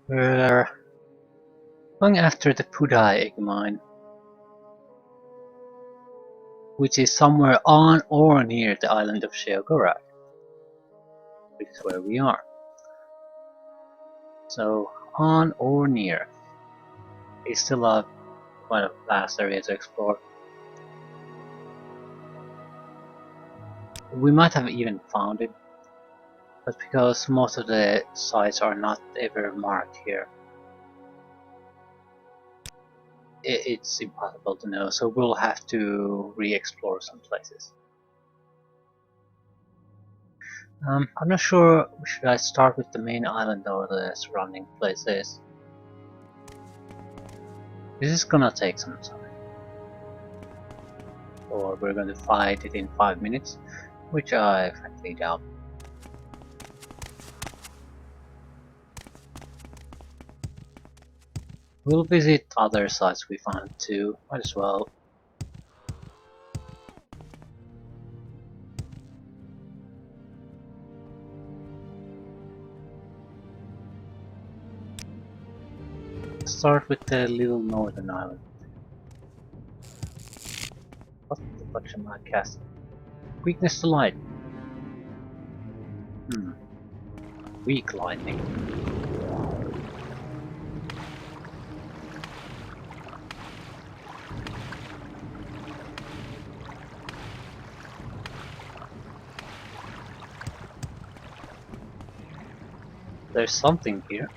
We're going after the Pudai egg mine, which is somewhere on or near the island of Sheogorak, which is where we are. So, on or near. It's still a quite a vast area to explore. We might have even found it, but because most of the sites are not ever marked here, it's impossible to know, so we'll have to re-explore some places. I'm not sure, should I start with the main island or the surrounding places? This is gonna take some time. Or we're gonna fight it in 5 minutes, which I frankly doubt. We'll visit other sites we found too, might as well. Start with the little northern island. What the fuck am I casting? Weakness to light. Weak lightning. There's something here.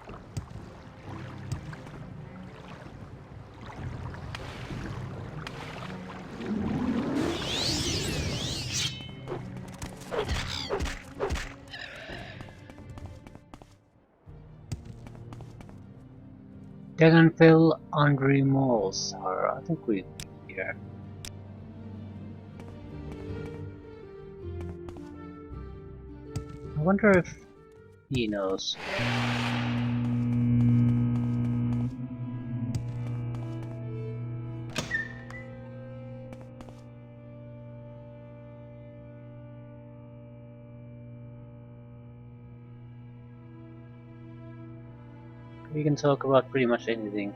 Dagonville Andre Malls are, I think we've been here. I wonder if he knows. We can talk about pretty much anything,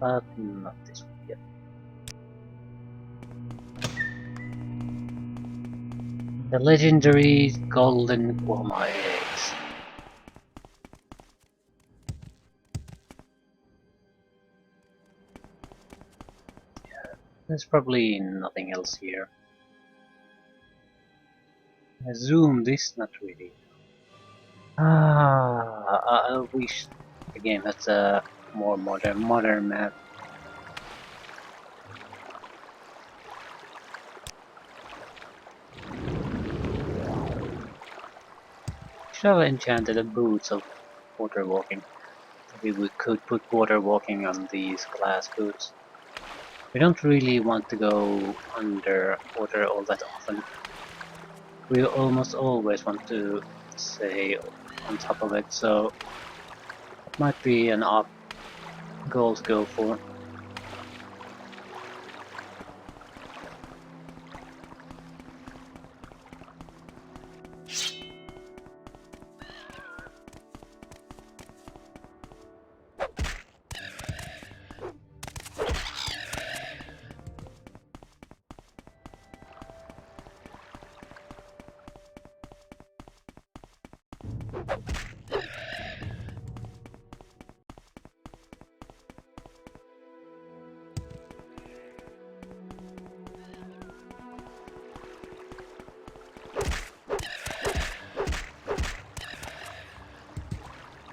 but not this one yet. The legendary golden guama eggs. Yeah, there's probably nothing else here. Zoom this, not really. I wish the game has a more modern map. Should have enchanted the boots of water walking. Maybe we could put water walking on these glass boots. We don't really want to go under water all that often. We almost always want to stay on top of it, so it might be an odd goal to go for.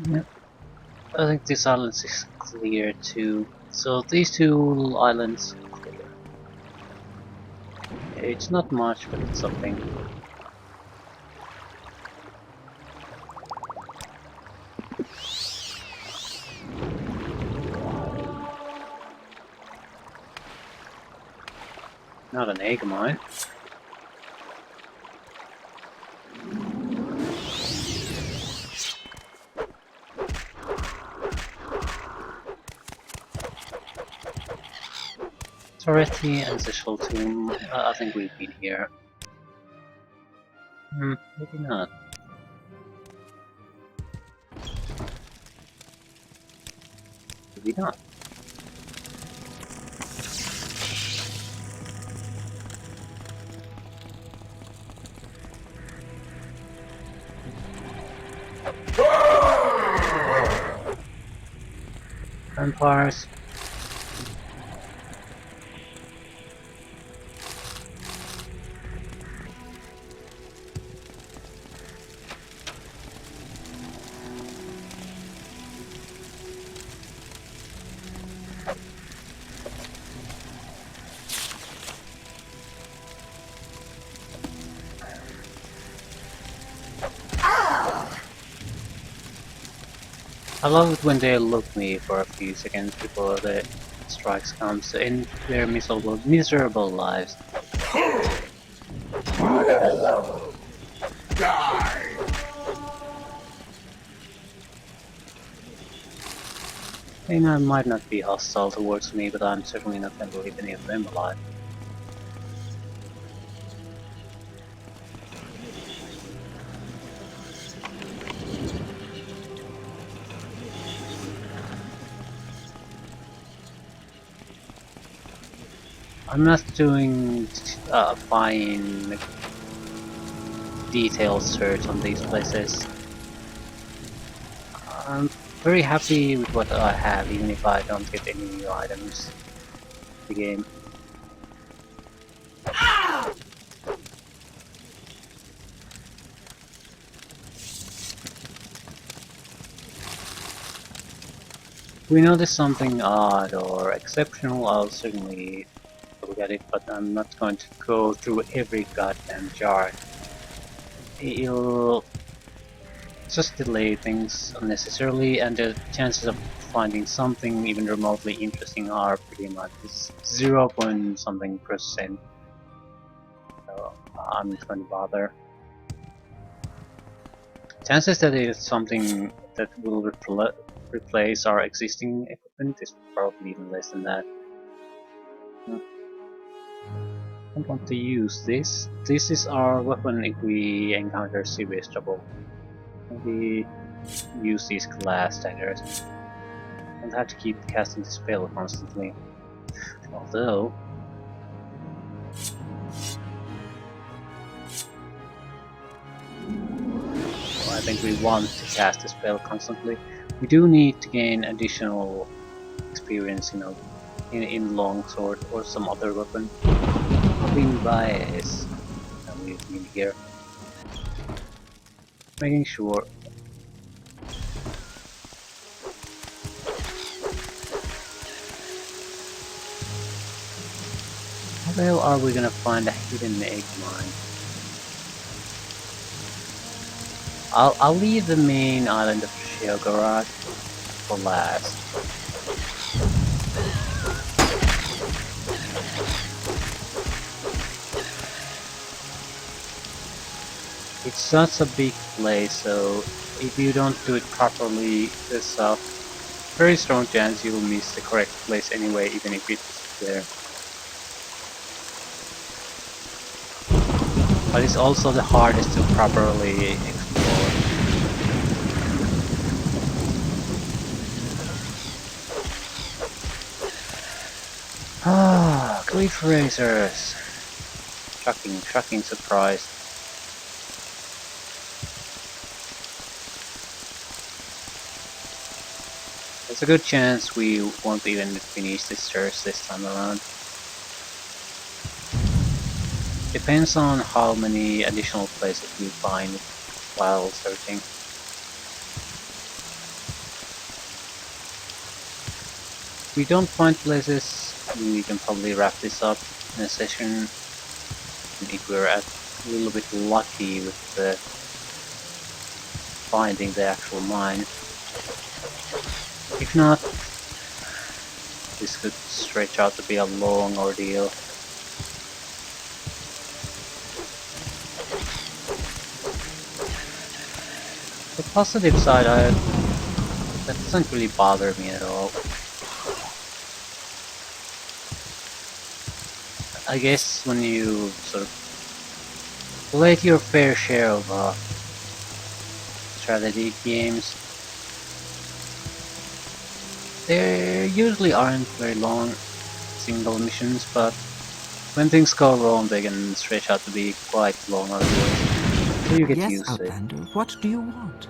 Yep. I think this island is clear too. So these two little islands clear. It's not much, but it's something. Not an egg mine. Torretti Ancestral Tomb. I think we've been here. Maybe not. be done. Vampires. I love it when they look me for a few seconds before the strikes comes to end their miserable lives. Die! They might not be hostile towards me, but I'm certainly not going to leave any of them alive. I'm not doing a fine detailed search on these places. I'm very happy with what I have, even if I don't get any new items in the game. If we notice something odd or exceptional, I'll certainly look at it, but I'm not going to go through every goddamn jar. It'll just delay things unnecessarily, and the chances of finding something even remotely interesting are pretty much 0 point something percent. So I'm not going to bother. Chances that it's something that will replace our existing equipment is probably even less than that. I don't want to use this. This is our weapon if we encounter serious trouble. Maybe use these glass daggers. Don't have to keep casting the spell constantly. Although I think we want to cast the spell constantly. We do need to gain additional experience, in longsword or some other weapon. Being biased, and we've been here, making sure. How the hell are we gonna find a hidden egg mine? I'll leave the main island of Sheogorak for last. It's such a big place, so if you don't do it properly, there's a very strong chance you'll miss the correct place anyway, even if it's there. But it's also the hardest to properly explore. Ah, cliff racers! Shocking surprise. There's a good chance we won't even finish this search this time around. Depends on how many additional places we find while searching. If we don't find places, we can probably wrap this up in a session. And if we're a little bit lucky with finding the actual mine. If not, this could stretch out to be a long ordeal. The positive side, that doesn't really bother me at all. I guess when you sort of played your fair share of strategy games, There usually aren't very long single missions, but when things go wrong they can stretch out to be quite long ordeals, so you get Yes, used to it. Outlander, what do you want?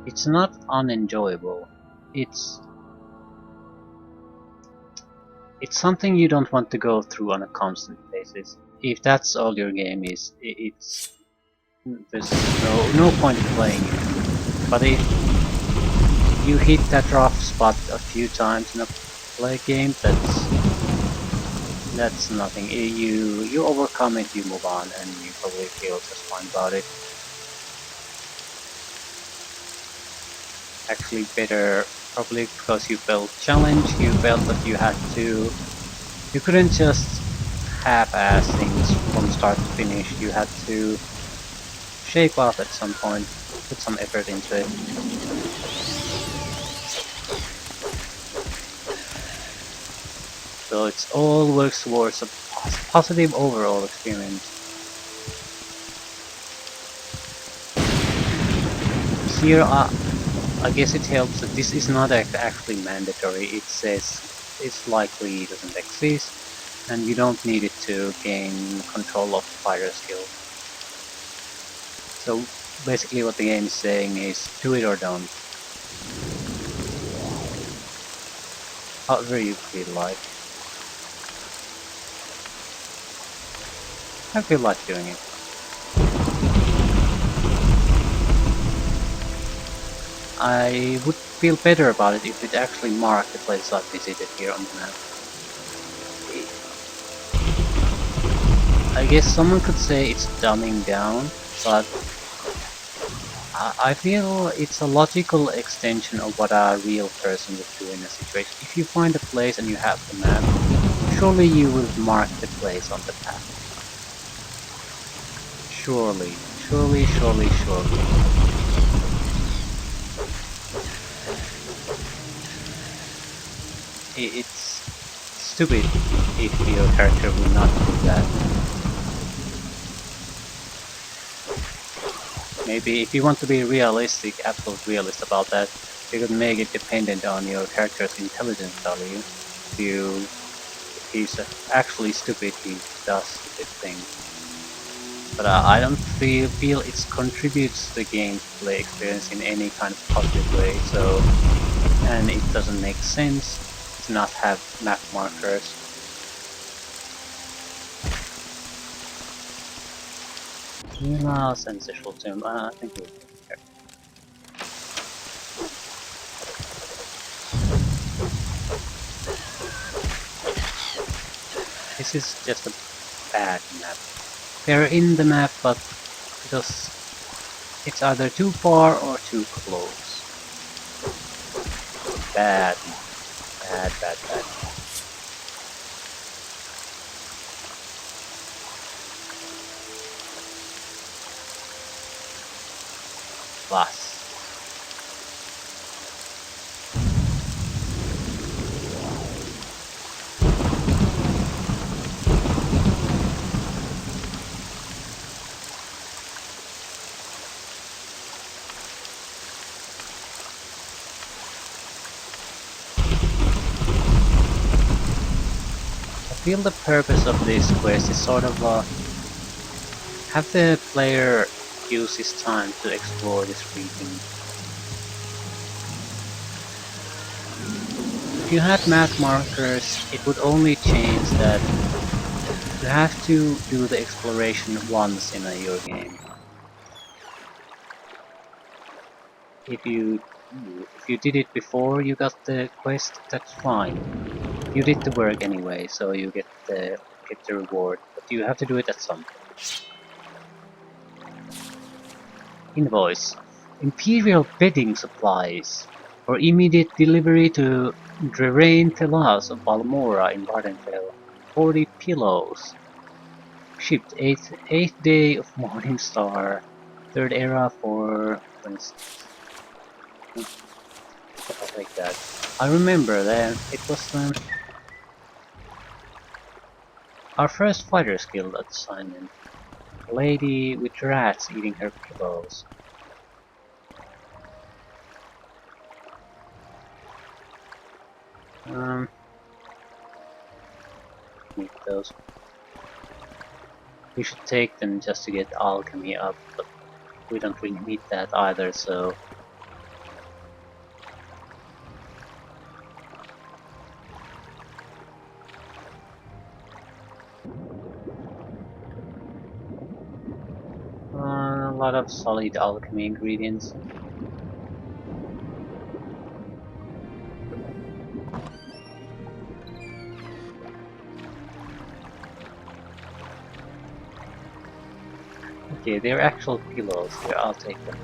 It's not unenjoyable. It's it's something you don't want to go through on a constant basis. If that's all your game is, there's no point in playing it. But if you hit that rough spot a few times in a play game, that's nothing. You overcome it, you move on, and you probably feel just fine about it. Actually, better probably because you felt challenged. You felt that you had to. You couldn't just half-ass things from start to finish. You had to shape up at some point, put some effort into it. So it's all works towards a positive overall experience. Here, I guess it helps that this is not actually mandatory. It says it's likely doesn't exist, and you don't need it to gain control of fighter skill. So basically what the game is saying is do it or don't. However you feel like. I feel like doing it. I would feel better about it if it actually marked the place I visited here on the map. I guess someone could say it's dumbing down, but I feel it's a logical extension of what a real person would do in a situation. If you find a place and you have the map, surely you will mark the place on the map. Surely, surely, surely, surely. It's stupid if your character will not do that. Maybe if you want to be realistic, absolute realist about that, you could make it dependent on your character's intelligence value. If he's actually stupid, he does stupid things. But I don't feel it contributes to the gameplay experience in any kind of positive way. So, and it doesn't make sense to not have map markers. Mila's ancestral tomb. I think we'll get there. This is just a bad map. They're in the map, but because it's either too far or too close. Bad, bad, bad, bad. Plus. I feel the purpose of this quest is sort of have the player use his time to explore this region. If you had map markers, it would only change that you have to do the exploration once in your game. If you did it before you got the quest, that's fine. You did the work anyway, so you get the reward, but you have to do it at some point. Invoice: Imperial bedding supplies for immediate delivery to Drerain Telas of Balmora in Vardenfell. 40 pillows. Shipped 8th day of Morning Star. 3rd era for 26. Stuff like that. I remember that it was our first Fighters Guild assignment. A lady with rats eating her pillows. Um, need those. We should take them just to get alchemy up, but we don't really need that either, so... a lot of solid alchemy ingredients. Okay, they're actual pillows here, I'll take them.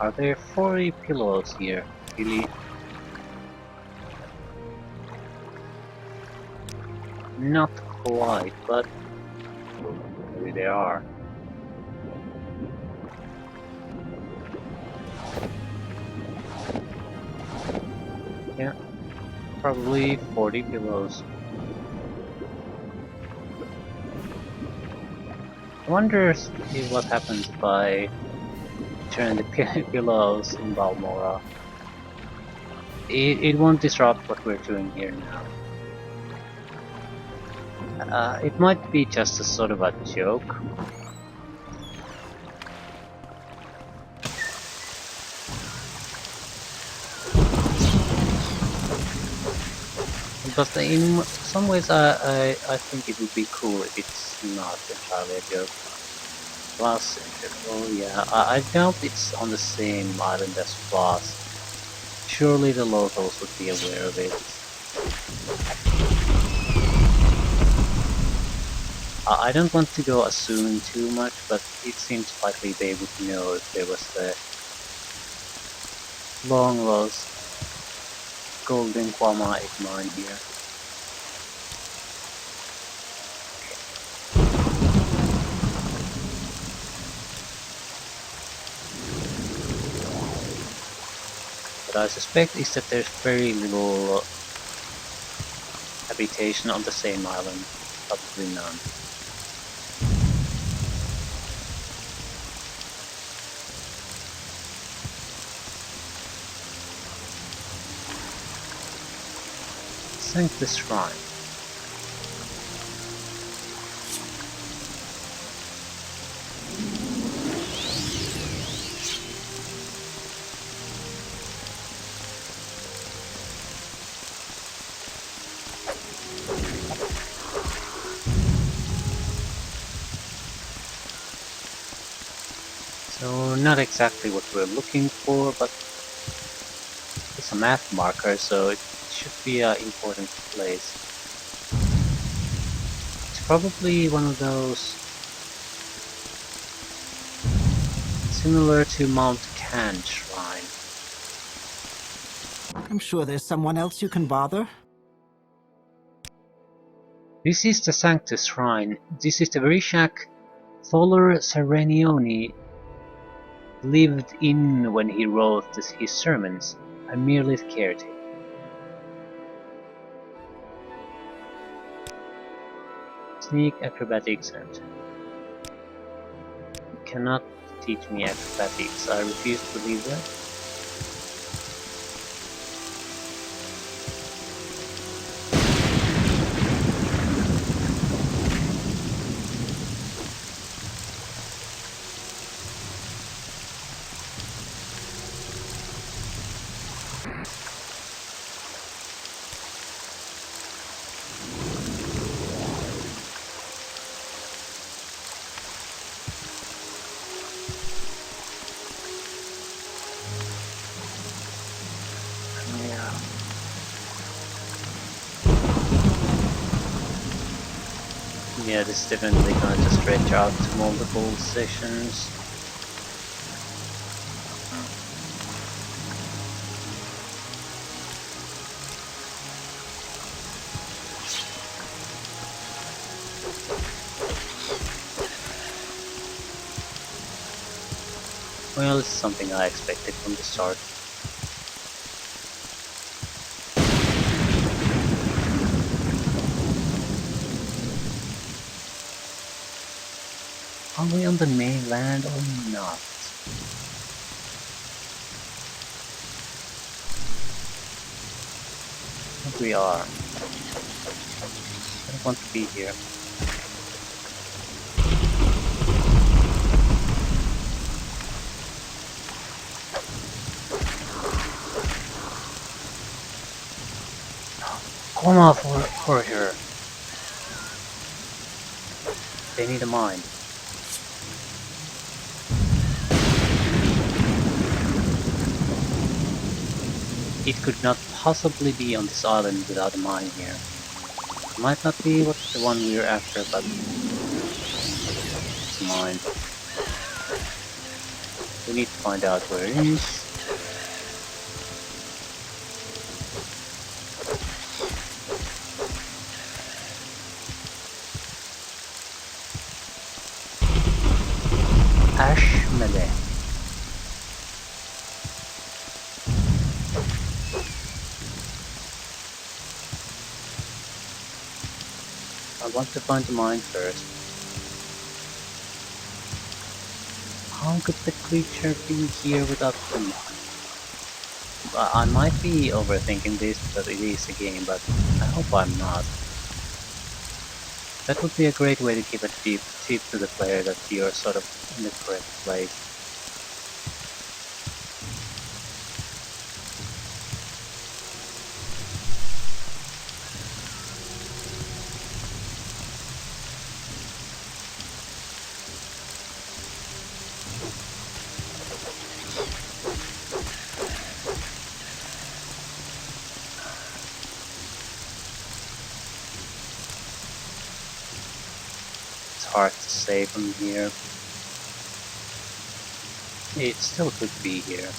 Are there 40 pillows here? Really? Not quite, but maybe there are. Yeah, probably 40 pillows. I wonder what happens if I turn the pillows in Balmora. It won't disrupt what we're doing here now. It might be just a sort of a joke. But in some ways I think it would be cool if it's not entirely a joke. Plus, oh yeah, I doubt it's on the same island as Plus. Surely the locals would be aware of it. I don't want to go assuming too much, but it seems likely they would know if there was a long lost golden Kwama egg mine here. What I suspect is that there's very little habitation on the same island, probably none. Sanctus Shrine. So not exactly what we're looking for, but it's a math marker, so it should be an important place. It's probably one of those similar to Mount Can Shrine. I'm sure there's someone else you can bother. This is the Sanctus Shrine. This is the very shack Tholer Serenioni lived in when he wrote his sermons. I'm merely the caretaker. Sneak acrobatics and you cannot teach me acrobatics. I refuse to believe that. Yeah, this is definitely going to stretch out to multiple sessions. Well, it's something I expected from the start. Are we on the mainland or not? we are. I don't want to be here. Come on for here. They need a mine. It could not possibly be on this island without a mine here. It might not be what the one we're after, but it's a mine. We need to find out where it is. Ashmele. I want to find the mine first. How could the creature be here without the mine? I might be overthinking this because it is a game, but I hope I'm not. That would be a great way to keep a tip to the player that you're sort of in the correct place. It's hard to say from here. It still could be here.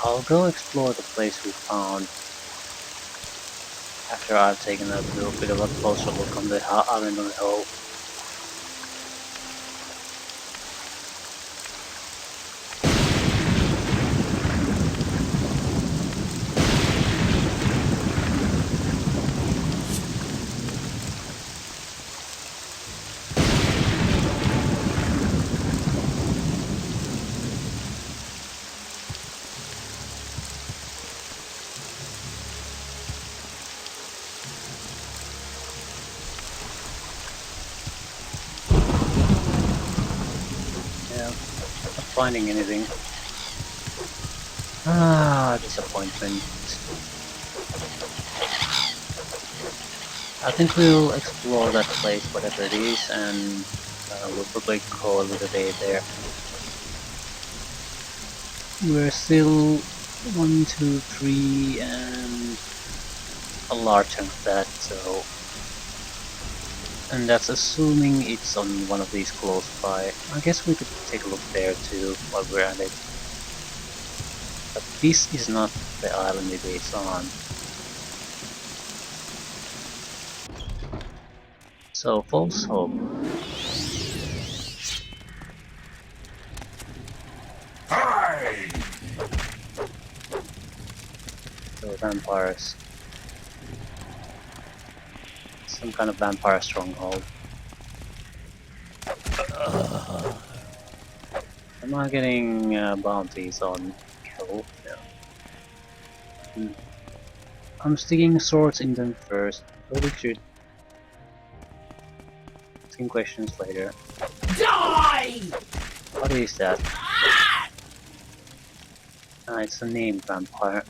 I'll go explore the place we found after I've taken a little bit of a closer look on the island on the whole. Yeah, not finding anything. Ah, disappointment. I think we'll explore that place, whatever it is, and we'll probably call it a day there. We're still 1, 2, 3, and a large chunk of that, so. And that's assuming it's on one of these close by. I guess we could take a look there too while we're at it. But this is not the island it is on. So, false hope. So, vampires. Some kind of vampire stronghold. Am I getting bounties on kill? No. I'm sticking swords in them first. Probably should. Asking questions later. Die! What is that? It's a named vampire.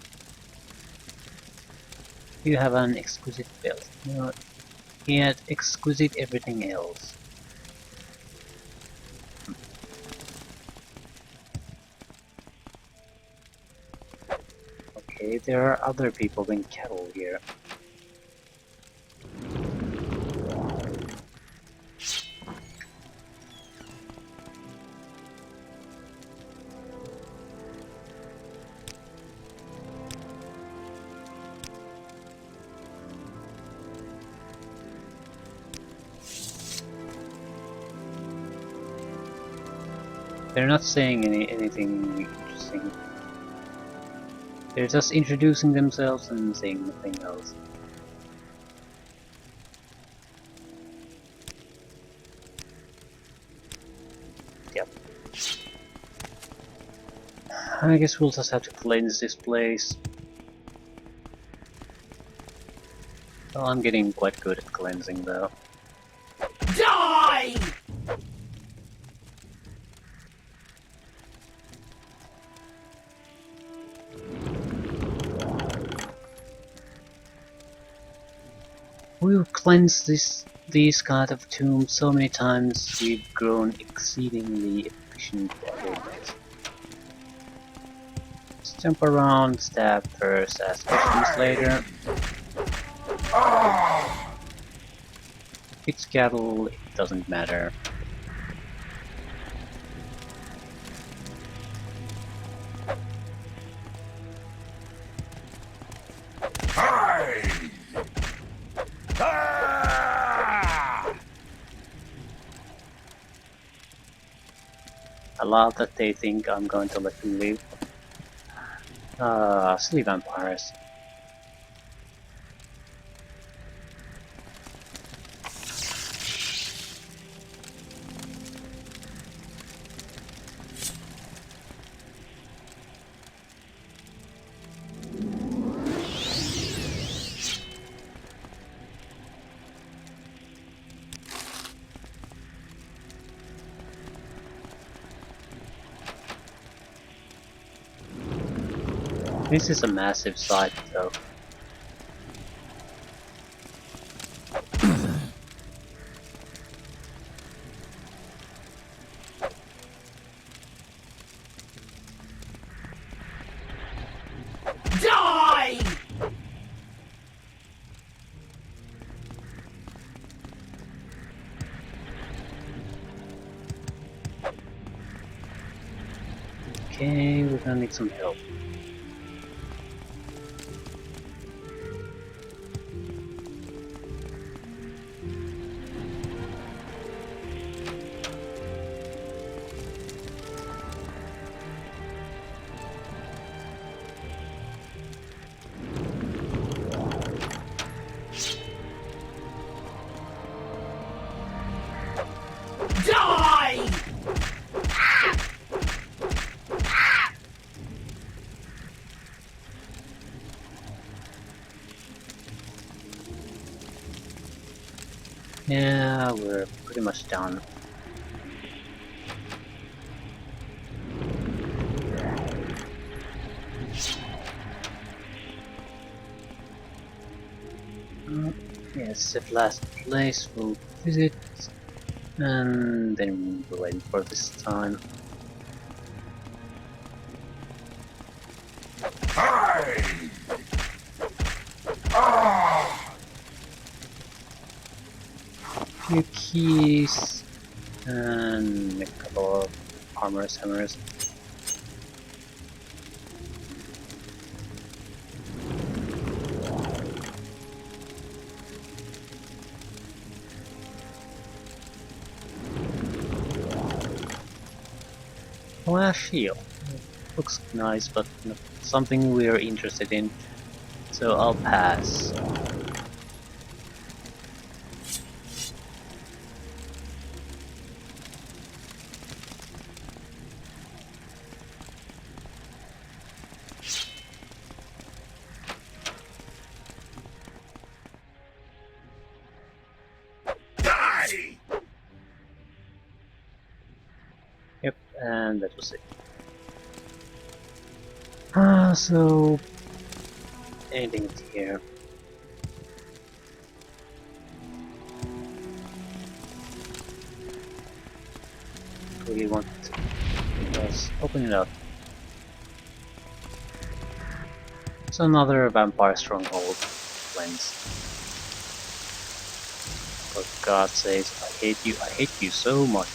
You have an exquisite build. You know, he had exquisite everything else. Okay, there are other people than cattle here. They're not saying anything interesting. They're just introducing themselves and saying nothing else. Yep. I guess we'll just have to cleanse this place. Well, I'm getting quite good at cleansing though. Die! We've cleansed these kind of tombs so many times, we've grown exceedingly efficient at it. Just jump around, stab first, ask questions later. If it's cattle, it doesn't matter. I love that they think I'm going to let them live. Silly vampires. This is a massive site though. Die! Okay, we're gonna need some help. Die! Yeah, we're pretty much done. Yes, the last place we'll visit, and then we'll end for this time. Few keys and a couple of armor's hammers. Oh, a shield. Looks nice, but not something we're interested in, so I'll pass. Yep, and that was it. So anything here? Really want to just open it up. It's another vampire stronghold cleanse. For God's sake, I hate you so much.